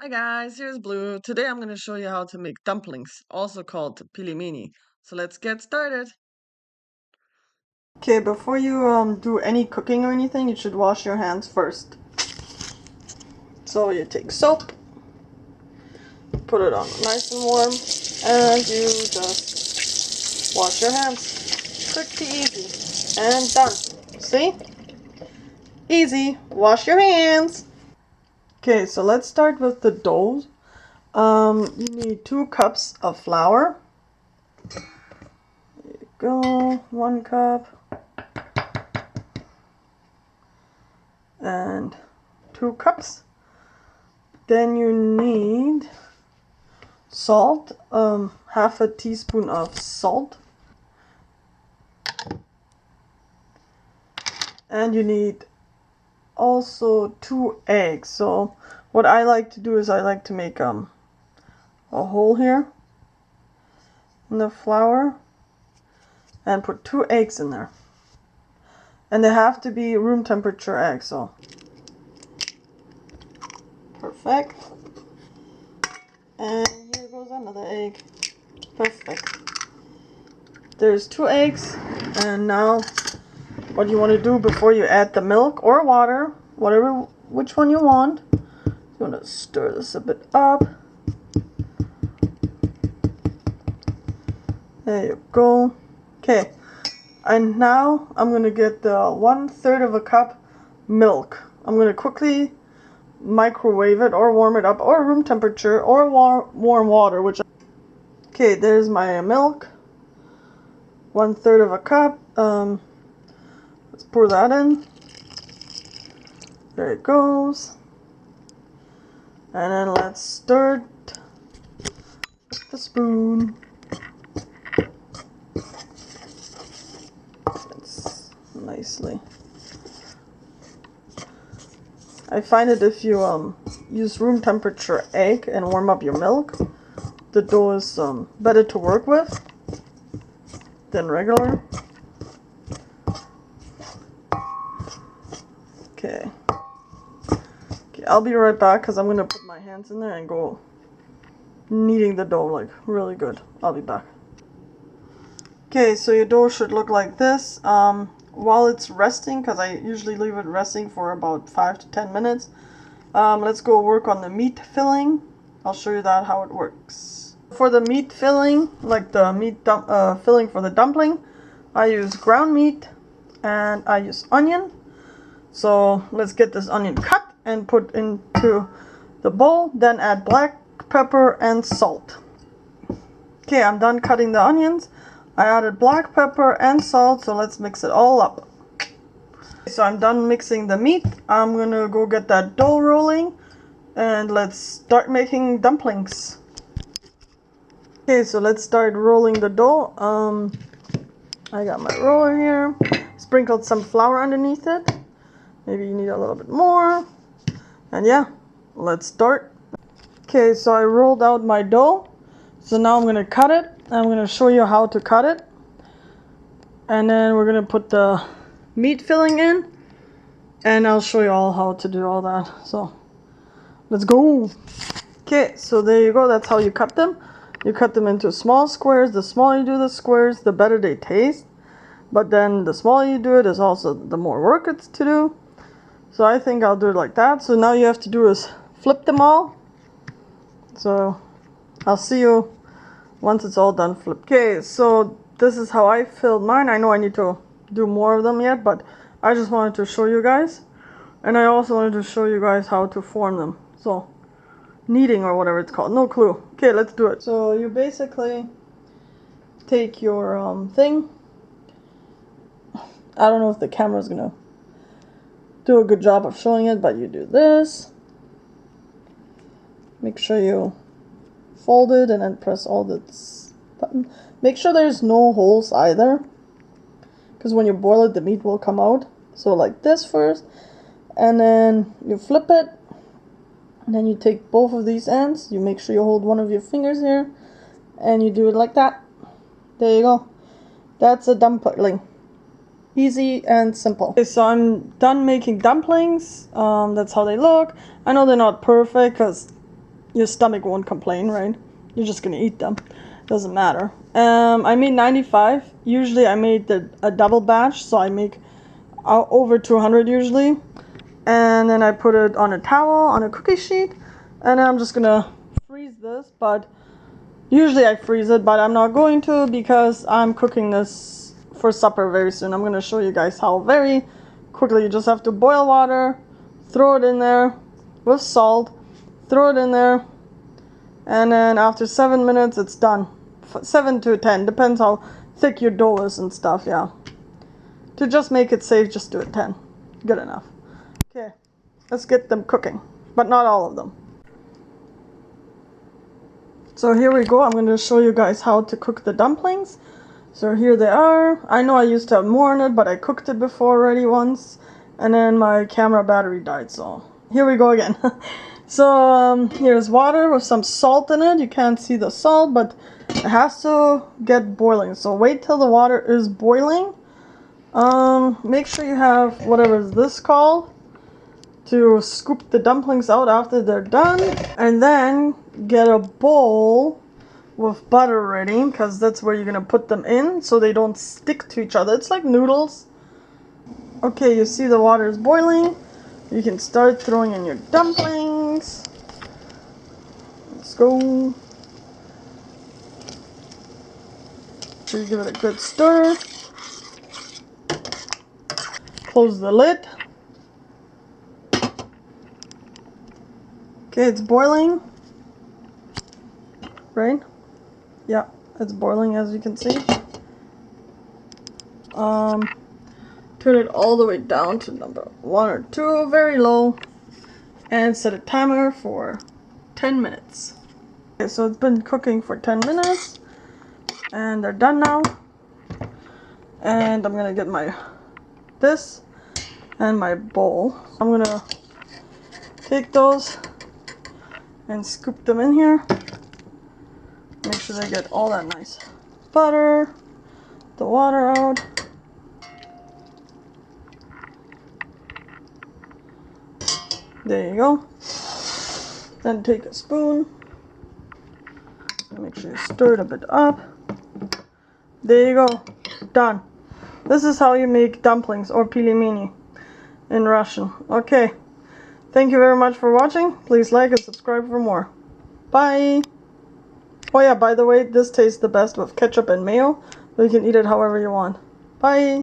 Hi guys, here's Blue. Today I'm going to show you how to make dumplings, also called pilimini. So let's get started. Okay, before you do any cooking or anything, you should wash your hands first. So you take soap, put it on nice and warm, and you just wash your hands. Pretty easy. And done. See? Easy. Wash your hands. Okay, so let's start with the dough. You need 2 cups of flour. Go, 1 cup and 2 cups. Then you need salt, half a teaspoon of salt, and you need also 2 eggs. So what I like to do is I like to make a hole here in the flour and put 2 eggs in there. And they have to be room temperature eggs, so perfect. And here goes another egg. Perfect. There's 2 eggs, and now what you want to do before you add the milk or water, which one you want. You want to stir this a bit up. There you go. Okay, and now I'm going to get the 1/3 of a cup milk. I'm going to quickly microwave it or warm it up or room temperature or warm water. Okay, there's my milk. 1/3 of a cup. Let's pour that in. There it goes. And then let's stir it with the spoon. It's nicely. I find that if you use room temperature egg and warm up your milk, the dough is better to work with than regular. Okay. Okay, I'll be right back because I'm gonna put my hands in there and go kneading the dough like really good. I'll be back. Okay, so your dough should look like this. While it's resting, because I usually leave it resting for about 5 to 10 minutes, let's go work on the meat filling. I'll show you that how it works. For the meat filling, like the meat filling for the dumpling, I use ground meat and I use onion. So let's get this onion cut and put into the bowl, then add black pepper and salt. Okay, I'm done cutting the onions. I added black pepper and salt, so let's mix it all up. So I'm done mixing the meat. I'm gonna go get that dough rolling and let's start making dumplings. Okay, so let's start rolling the dough. I got my roller here. Sprinkled some flour underneath it. Maybe you need a little bit more. And yeah, let's start. Okay, so I rolled out my dough. So now I'm gonna cut it. I'm gonna show you how to cut it. And then we're gonna put the meat filling in. And I'll show you all how to do all that. So let's go. Okay, so there you go. That's how you cut them. You cut them into small squares. The smaller you do the squares, the better they taste. But then the smaller you do it is also the more work it's to do. So I think I'll do it like that. So now you have to do is flip them all. So I'll see you once it's all done flipped. Okay, so this is how I filled mine. I know I need to do more of them yet, but I just wanted to show you guys. And I also wanted to show you guys how to form them. So, kneading or whatever it's called. No clue. Okay, let's do it. So you basically take your thing. I don't know if the camera's gonna do a good job of showing it, but you do this. Make sure you fold it and then press all this button. Make sure there's no holes either, because when you boil it the meat will come out. So like this first, and then you flip it, and then you take both of these ends. You make sure you hold one of your fingers here, and you do it like that. There you go. That's a dumpling. Easy and simple. Okay, so I'm done making dumplings. That's how they look. I know they're not perfect because your stomach won't complain, right? You're just gonna eat them. Doesn't matter. I made 95. Usually I made a double batch, so I make over 200 usually. And then I put it on a towel, on a cookie sheet, and I'm just gonna freeze this. But usually I freeze it, but I'm not going to because I'm cooking this for supper very soon. I'm gonna show you guys how very quickly. You just have to boil water, throw it in there with salt, throw it in there, and then after 7 minutes it's done. 7 to 10, depends how thick your dough is and stuff, yeah. To just make it safe, just do it 10. Good enough. Okay, let's get them cooking, but not all of them. So here we go. I'm going to show you guys how to cook the dumplings. So here they are. I know I used to have more in it, but I cooked it before already once. And then my camera battery died, so here we go again. So here's water with some salt in it. You can't see the salt, but it has to get boiling. So wait till the water is boiling. Make sure you have whatever is this called to scoop the dumplings out after they're done, and then get a bowl with butter ready, because that's where you're gonna put them in so they don't stick to each other. It's like noodles. Okay, you see the water is boiling. You can start throwing in your dumplings. Let's go. So you give it a good stir. Close the lid. Okay, it's boiling. Right? Yeah, it's boiling as you can see. Turn it all the way down to number 1 or 2, very low, and set a timer for 10 minutes. Okay, so it's been cooking for 10 minutes, and they're done now. And I'm gonna get this and my bowl. I'm gonna take those and scoop them in here. Make sure they get all that nice butter, the water out. There you go. Then take a spoon. Make sure you stir it a bit up. There you go. Done. This is how you make dumplings, or pilimini in Russian. Okay. Thank you very much for watching. Please like and subscribe for more. Bye. Oh yeah, by the way, this tastes the best with ketchup and mayo, but you can eat it however you want. Bye.